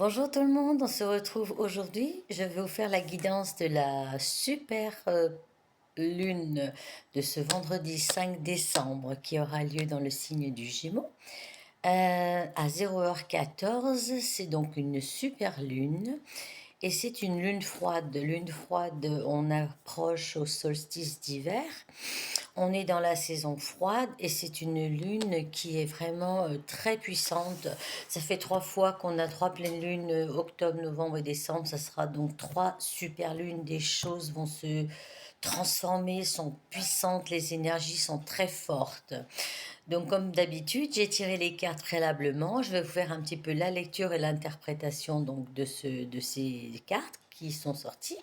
Bonjour tout le monde, on se retrouve aujourd'hui. Je vais vous faire la guidance de la super lune de ce vendredi 5 décembre qui aura lieu dans le signe du Gémeaux. À 0h14, c'est donc une super lune et c'est une lune froide. Lune froide, on approche au solstice d'hiver. On est dans la saison froide et c'est une lune qui est vraiment très puissante. Ça fait 3 fois qu'on a 3 pleines lunes, octobre, novembre et décembre. Ça sera donc 3 super lunes. Des choses vont se transformer, sont puissantes, les énergies sont très fortes. Donc comme d'habitude, j'ai tiré les cartes préalablement. Je vais vous faire un petit peu la lecture et l'interprétation donc de ces cartes qui sont sorties.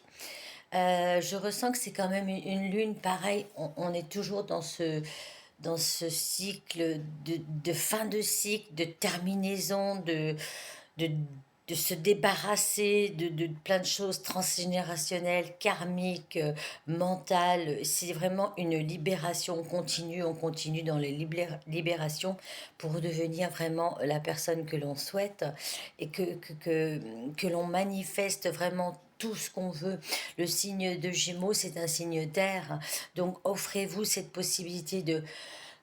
Je ressens que c'est quand même une lune, pareil, on est toujours dans ce cycle de fin de cycle, de terminaison, de, de se débarrasser de plein de choses transgénérationnelles, karmiques, mentales. C'est vraiment une libération continue, on continue dans les libérations pour devenir vraiment la personne que l'on souhaite et que l'on manifeste vraiment tout ce qu'on veut. Le signe de Gémeaux, c'est un signe d'air. Donc offrez-vous cette possibilité de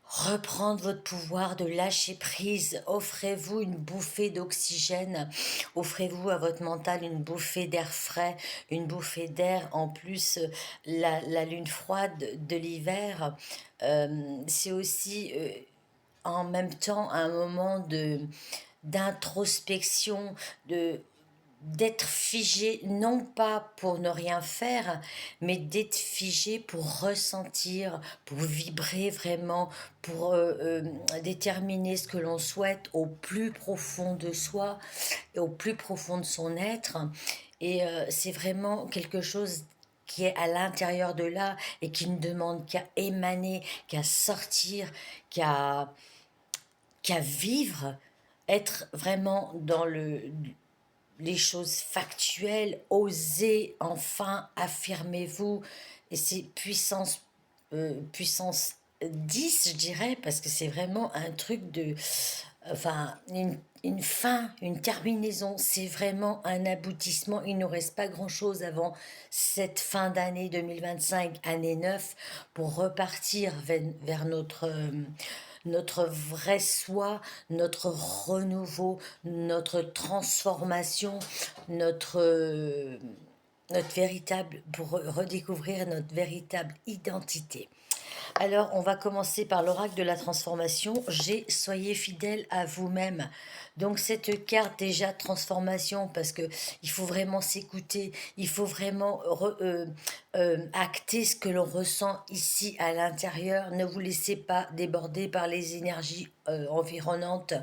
reprendre votre pouvoir, de lâcher prise. Offrez-vous une bouffée d'oxygène. Offrez-vous à votre mental une bouffée d'air frais, une bouffée d'air. En plus, la lune froide de l'hiver, c'est aussi en même temps un moment d'introspection, d'être figé, non pas pour ne rien faire, mais d'être figé pour ressentir, pour vibrer vraiment, pour déterminer ce que l'on souhaite au plus profond de soi et au plus profond de son être. Et c'est vraiment quelque chose qui est à l'intérieur de là et qui ne demande qu'à émaner, qu'à sortir, qu'à qu'à vivre, être vraiment dans les choses factuelles, osez enfin, affirmez-vous. Et c'est puissance 10 je dirais, parce que c'est vraiment un truc enfin, une fin, une terminaison. C'est vraiment un aboutissement. Il ne nous reste pas grand-chose avant cette fin d'année 2025, année 9, pour repartir vers notre vrai soi, notre renouveau, notre transformation, notre véritable, pour redécouvrir notre véritable identité. Alors, on va commencer par l'oracle de la transformation. Soyez fidèle à vous-même. Donc, cette carte déjà transformation, parce que il faut vraiment s'écouter, il faut vraiment acter ce que l'on ressent ici à l'intérieur. Ne vous laissez pas déborder par les énergies environnantes.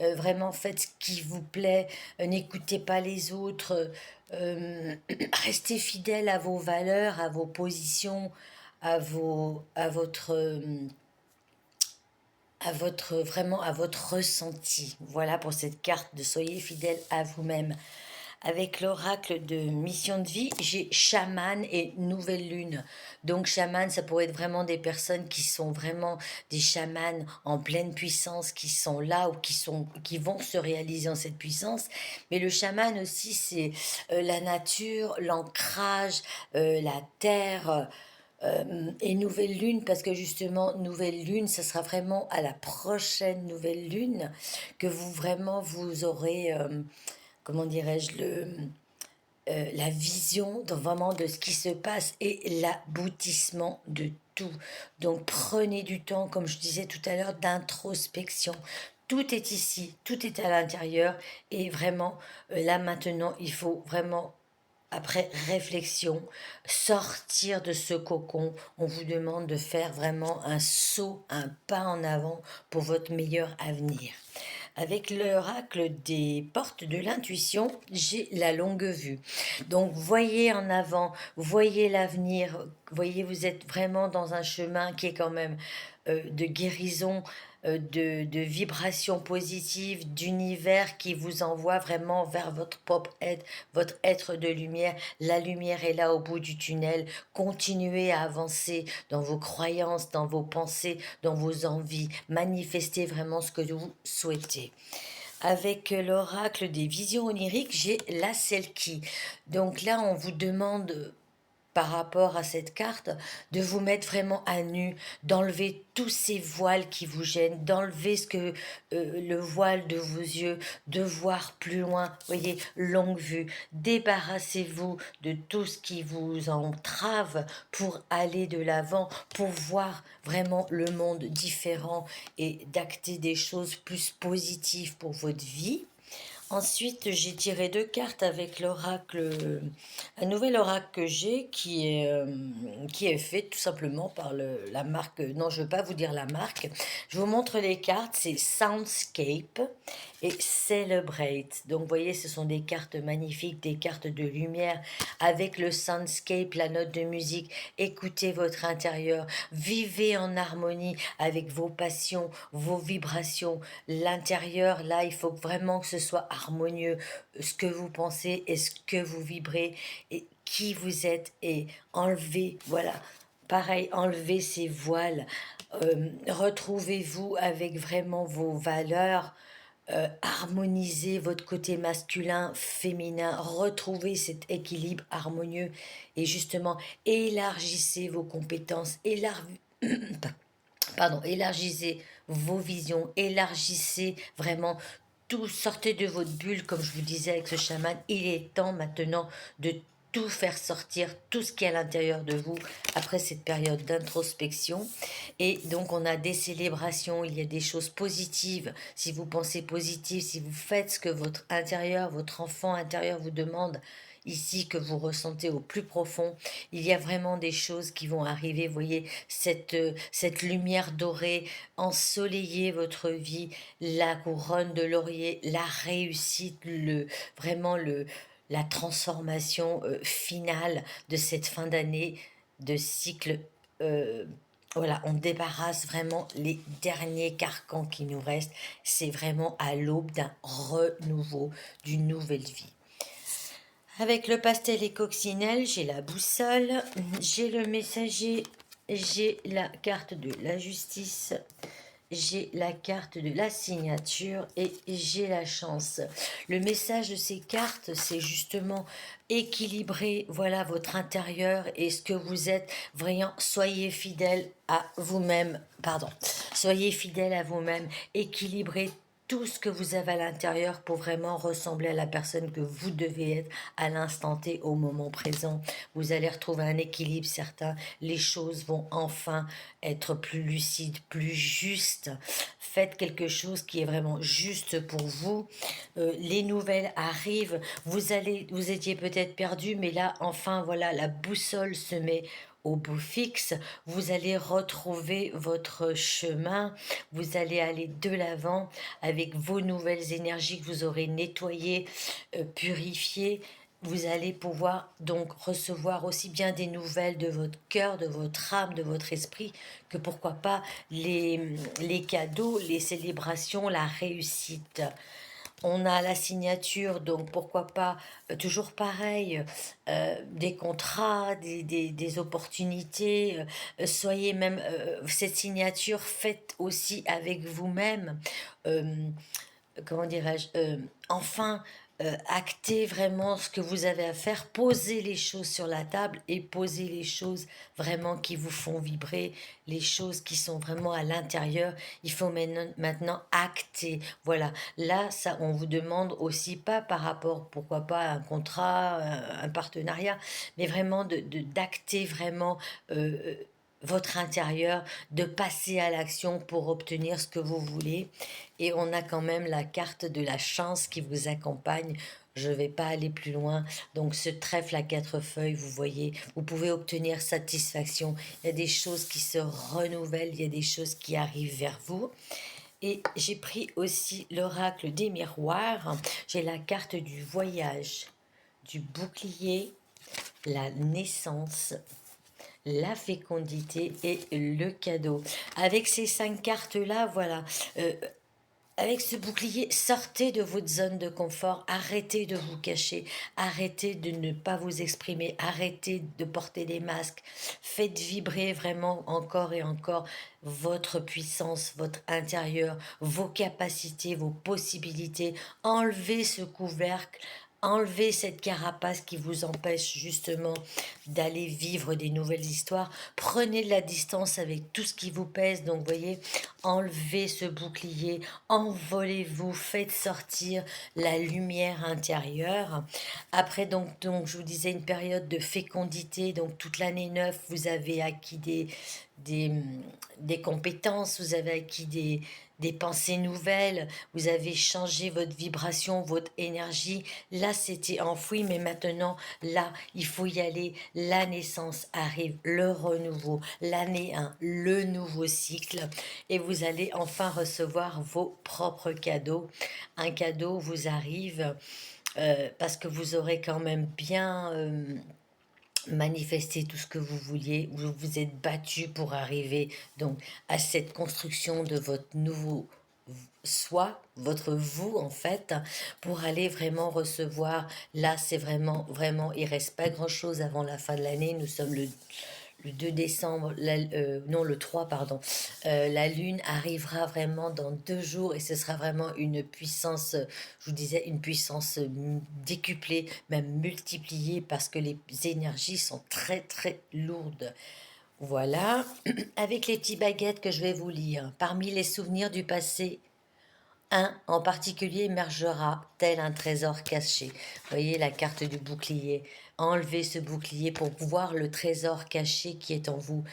Vraiment, faites ce qui vous plaît. N'écoutez pas les autres. Restez fidèle à vos valeurs, à vos positions, vraiment à votre ressenti. Voilà pour cette carte de soyez fidèle à vous-même. Avec l'oracle de mission de vie, j'ai chaman et nouvelle lune. Donc chaman, ça pourrait être vraiment des personnes qui sont vraiment des chamans en pleine puissance, qui sont là ou qui vont se réaliser en cette puissance. Mais le chaman aussi, c'est la nature, l'ancrage, la terre. Et nouvelle lune, parce que justement, nouvelle lune, ça sera vraiment à la prochaine nouvelle lune que vous aurez, comment dirais-je, la vision vraiment de ce qui se passe et l'aboutissement de tout. Donc prenez du temps, comme je disais tout à l'heure, d'introspection. Tout est ici, tout est à l'intérieur et vraiment, là maintenant, il faut vraiment après réflexion, sortir de ce cocon. On vous demande de faire vraiment un saut, un pas en avant pour votre meilleur avenir. Avec l'oracle des portes de l'intuition, j'ai la longue vue. Donc voyez en avant, voyez l'avenir, voyez vous êtes vraiment dans un chemin qui est quand même de guérison, de vibrations positives, d'univers qui vous envoie vraiment vers votre propre être, votre être de lumière. La lumière est là au bout du tunnel. Continuez à avancer dans vos croyances, dans vos pensées, dans vos envies. Manifestez vraiment ce que vous souhaitez. Avec l'oracle des visions oniriques, j'ai la Selkie. Donc là, on vous demande, par rapport à cette carte, de vous mettre vraiment à nu, d'enlever tous ces voiles qui vous gênent, d'enlever le voile de vos yeux, de voir plus loin, voyez, longue vue. Débarrassez-vous de tout ce qui vous entrave pour aller de l'avant, pour voir vraiment le monde différent et d'acter des choses plus positives pour votre vie. Ensuite, j'ai tiré deux cartes avec l'oracle, un nouvel oracle que j'ai qui est fait tout simplement par la marque. Non, je ne veux pas vous dire la marque. Je vous montre les cartes. C'est Soundscape et Celebrate. Donc, vous voyez, ce sont des cartes magnifiques, des cartes de lumière avec le Soundscape, la note de musique. Écoutez votre intérieur. Vivez en harmonie avec vos passions, vos vibrations. L'intérieur, là, il faut vraiment que ce soit harmonieux, ce que vous pensez et ce que vous vibrez et qui vous êtes, et enlevez, voilà, pareil, enlevez ces voiles, retrouvez-vous avec vraiment vos valeurs, harmonisez votre côté masculin, féminin, retrouvez cet équilibre harmonieux et justement élargissez vos compétences, élargissez vos visions, élargissez vraiment tout, sortez de votre bulle, comme je vous disais avec ce chaman. Il est temps maintenant de tout faire sortir, tout ce qui est à l'intérieur de vous, après cette période d'introspection. Et donc, on a des célébrations, il y a des choses positives. Si vous pensez positif, si vous faites ce que votre intérieur, votre enfant intérieur vous demande, ici, que vous ressentez au plus profond, il y a vraiment des choses qui vont arriver. Vous voyez, cette lumière dorée, ensoleiller votre vie, la couronne de laurier, la réussite, vraiment la transformation finale de cette fin d'année, de cycle. euh, voilà, on débarrasse vraiment les derniers carcans qui nous restent. C'est vraiment à l'aube d'un renouveau, d'une nouvelle vie. Avec le pastel et coccinelle, j'ai la boussole, j'ai le messager, j'ai la carte de la justice, j'ai la carte de la signature et j'ai la chance. Le message de ces cartes, c'est justement équilibrer, voilà, votre intérieur et ce que vous êtes. Vraiment, soyez fidèle à vous-même, pardon, soyez fidèle à vous-même, équilibrez tout ce que vous avez à l'intérieur pour vraiment ressembler à la personne que vous devez être à l'instant T, au moment présent. Vous allez retrouver un équilibre certain. Les choses vont enfin être plus lucides, plus justes. Faites quelque chose qui est vraiment juste pour vous. Les nouvelles arrivent. Vous étiez peut-être perdu, mais là, enfin, voilà, la boussole se met au bout fixe, vous allez retrouver votre chemin, vous allez aller de l'avant avec vos nouvelles énergies que vous aurez nettoyées, purifiées. Vous allez pouvoir donc recevoir aussi bien des nouvelles de votre cœur, de votre âme, de votre esprit, que pourquoi pas les cadeaux, les célébrations, la réussite. On a la signature, donc pourquoi pas, toujours pareil, des contrats, des opportunités. Soyez même, cette signature faite aussi avec vous-même. euh, Comment dirais-je, enfin, acter vraiment ce que vous avez à faire, poser les choses sur la table et poser les choses vraiment qui vous font vibrer, les choses qui sont vraiment à l'intérieur. Il faut maintenant acter. Voilà, là, ça, on vous demande aussi pas par rapport, pourquoi pas, à un contrat, un partenariat, mais vraiment d'acter vraiment. Votre intérieur, de passer à l'action pour obtenir ce que vous voulez. Et on a quand même la carte de la chance qui vous accompagne. Je ne vais pas aller plus loin. Donc ce trèfle à quatre feuilles, vous voyez, vous pouvez obtenir satisfaction. Il y a des choses qui se renouvellent, il y a des choses qui arrivent vers vous. Et j'ai pris aussi l'oracle des miroirs. J'ai la carte du voyage, du bouclier, la naissance, la fécondité et le cadeau. Avec ces cinq cartes-là, voilà, avec ce bouclier, sortez de votre zone de confort, arrêtez de vous cacher, arrêtez de ne pas vous exprimer, arrêtez de porter des masques, faites vibrer vraiment encore et encore votre puissance, votre intérieur, vos capacités, vos possibilités, enlevez ce couvercle. Enlevez cette carapace qui vous empêche justement d'aller vivre des nouvelles histoires. Prenez de la distance avec tout ce qui vous pèse. Donc, voyez, enlevez ce bouclier, envolez-vous, faites sortir la lumière intérieure. Après, donc, je vous disais, une période de fécondité. Donc, toute l'année 9, vous avez acquis des, des compétences, vous avez acquis des pensées nouvelles, vous avez changé votre vibration, votre énergie. Là, c'était enfoui, mais maintenant, là, il faut y aller. La naissance arrive, le renouveau, l'année 1, le nouveau cycle, et vous allez enfin recevoir vos propres cadeaux. Un cadeau vous arrive parce que vous aurez quand même bien manifesté tout ce que vous vouliez, vous vous êtes battu pour arriver donc à cette construction de votre nouveau soi, votre vous en fait, pour aller vraiment recevoir. Là, c'est vraiment, vraiment, il reste pas grand-chose avant la fin de l'année. Nous sommes le 2 décembre, non le 3 pardon, la lune arrivera vraiment dans 2 jours et ce sera vraiment une puissance, je vous disais, une puissance décuplée, même multipliée parce que les énergies sont très très lourdes. Voilà, avec les petites baguettes que je vais vous lire. Parmi les souvenirs du passé, un en particulier émergera, tel un trésor caché. Vous voyez la carte du bouclier. Enlevez ce bouclier pour voir le trésor caché qui est en vous.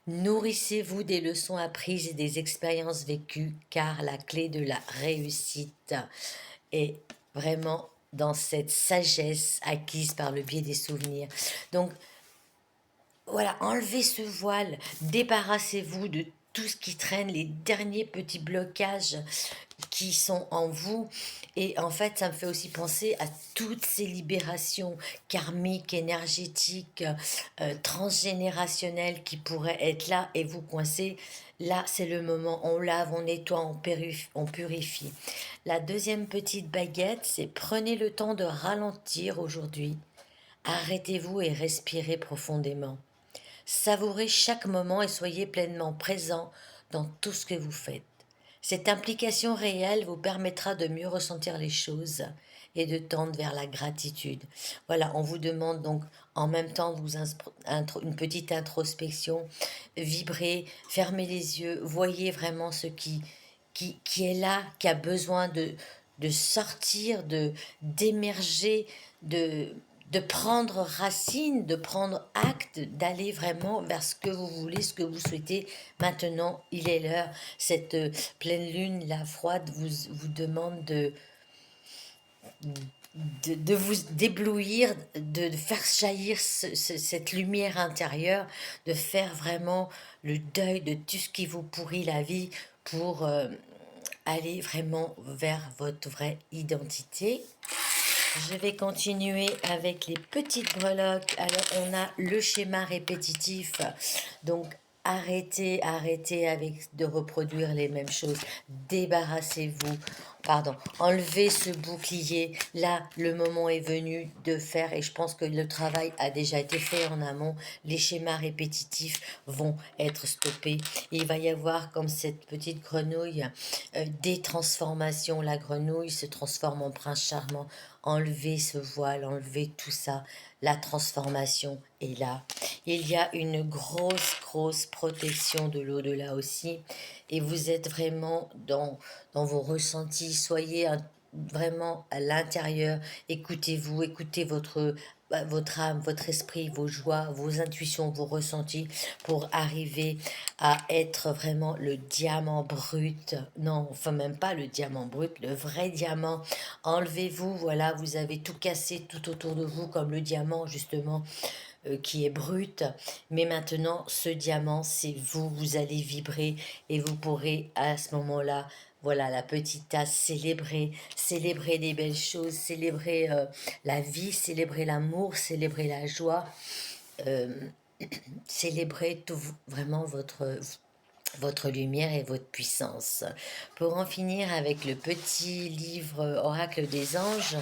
Nourrissez-vous des leçons apprises et des expériences vécues, car la clé de la réussite est vraiment dans cette sagesse acquise par le biais des souvenirs. Donc, voilà, enlevez ce voile, débarrassez-vous de tout ce qui traîne, les derniers petits blocages qui sont en vous. Et en fait, ça me fait aussi penser à toutes ces libérations karmiques, énergétiques, transgénérationnelles qui pourraient être là et vous coincer. Là, c'est le moment. On lave, on nettoie, on purifie. La deuxième petite baguette, c'est prenez le temps de ralentir aujourd'hui. Arrêtez-vous et respirez profondément. Savourez chaque moment et soyez pleinement présent dans tout ce que vous faites. Cette implication réelle vous permettra de mieux ressentir les choses et de tendre vers la gratitude. Voilà, on vous demande donc en même temps une petite introspection, vibrez, fermez les yeux, voyez vraiment ce qui est là, qui a besoin de sortir, d'émerger, de, de prendre racine, de prendre acte, d'aller vraiment vers ce que vous voulez, ce que vous souhaitez. Maintenant, il est l'heure. Cette pleine lune, la froide, vous demande de vous déblouir, de faire jaillir cette lumière intérieure, de faire vraiment le deuil de tout ce qui vous pourrit la vie pour aller vraiment vers votre vraie identité. Je vais continuer avec les petites breloques. Alors, on a le schéma répétitif. Donc, arrêtez de reproduire les mêmes choses. Débarrassez-vous. Pardon, enlevez ce bouclier. Là, le moment est venu de faire, et je pense que le travail a déjà été fait en amont. Les schémas répétitifs vont être stoppés. Et il va y avoir, comme cette petite grenouille, des transformations. La grenouille se transforme en prince charmant. Enlevez ce voile, enlevez tout ça. La transformation est là. Il y a une grosse, grosse protection de l'au-delà aussi. Et vous êtes vraiment dans vos ressentis. Soyez vraiment à l'intérieur. Écoutez-vous, écoutez votre âme, votre esprit, vos joies, vos intuitions, vos ressentis pour arriver à être vraiment le diamant brut. Non, enfin même pas le diamant brut, le vrai diamant. Enlevez-vous, voilà, vous avez tout cassé tout autour de vous comme le diamant justement qui est brut. Mais maintenant, ce diamant, c'est vous, vous allez vibrer et vous pourrez à ce moment-là, voilà, la petite tasse, célébrer les belles choses, célébrer la vie, célébrer l'amour, célébrer la joie, euh, célébrer tout, vraiment votre lumière et votre puissance. Pour en finir avec le petit livre Oracle des anges,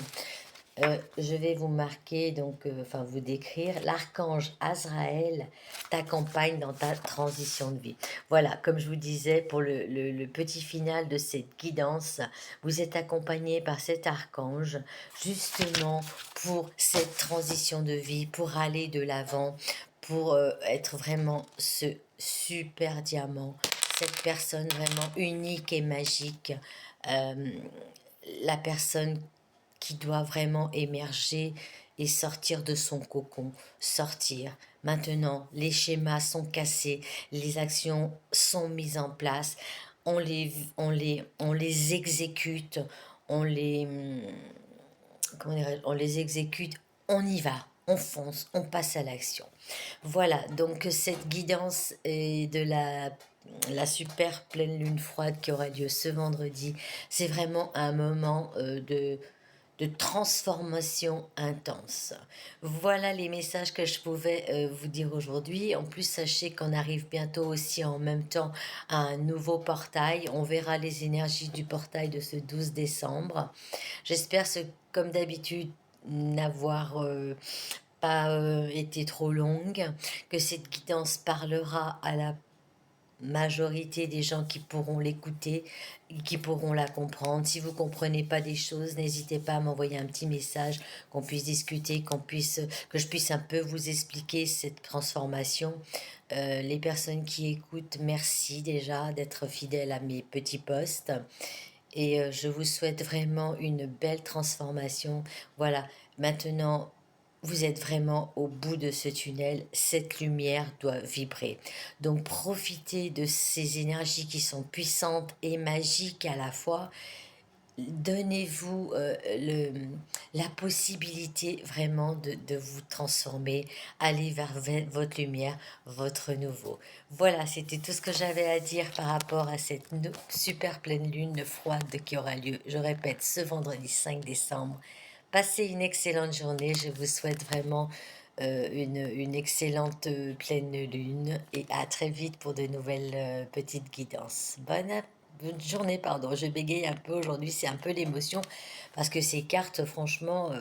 je vais vous marquer, donc, enfin vous décrire, l'archange Azraël t'accompagne dans ta transition de vie. Voilà, comme je vous disais, pour le petit final de cette guidance, vous êtes accompagné par cet archange, justement pour cette transition de vie, pour aller de l'avant, pour être vraiment ce super diamant, cette personne vraiment unique et magique, euh, la personne qui doit vraiment émerger et sortir de son cocon, sortir. Maintenant, les schémas sont cassés, les actions sont mises en place, on les exécute, on les, on les exécute, on y va, on fonce, on passe à l'action. Voilà, donc cette guidance est de la super pleine lune froide qui aura lieu ce vendredi, c'est vraiment un moment de transformation intense. Voilà les messages que je pouvais vous dire aujourd'hui. En plus, sachez qu'on arrive bientôt aussi en même temps à un nouveau portail. On verra les énergies du portail de ce 12 décembre. J'espère, comme d'habitude, n'avoir pas été trop longue, que cette guidance parlera à la majorité des gens qui pourront l'écouter, qui pourront la comprendre. Si vous ne comprenez pas des choses, n'hésitez pas à m'envoyer un petit message, qu'on puisse discuter, que je puisse un peu vous expliquer cette transformation. Les personnes qui écoutent, merci déjà d'être fidèles à mes petits posts. Et je vous souhaite vraiment une belle transformation. Voilà, maintenant, vous êtes vraiment au bout de ce tunnel. Cette lumière doit vibrer. Donc, profitez de ces énergies qui sont puissantes et magiques à la fois. Donnez-vous la possibilité vraiment de vous transformer, aller vers votre lumière, votre nouveau. Voilà, c'était tout ce que j'avais à dire par rapport à cette super pleine lune froide qui aura lieu, je répète, ce vendredi 5 décembre. Passez une excellente journée, je vous souhaite vraiment une excellente pleine lune et à très vite pour de nouvelles petites guidances. Bonne journée, pardon, je bégaye un peu aujourd'hui, c'est un peu l'émotion parce que ces cartes, franchement,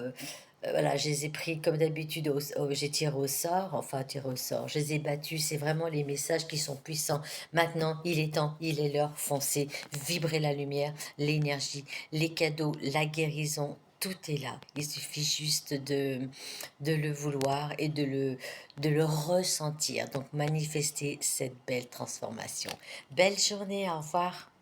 voilà, je les ai pris comme d'habitude, j'ai tiré au sort, enfin tiré au sort, je les ai battus, c'est vraiment les messages qui sont puissants. Maintenant, il est temps, il est l'heure, foncez, vibrez la lumière, l'énergie, les cadeaux, la guérison, tout est là. Il suffit juste de le vouloir et de le ressentir. Donc, manifester cette belle transformation. Belle journée, au revoir.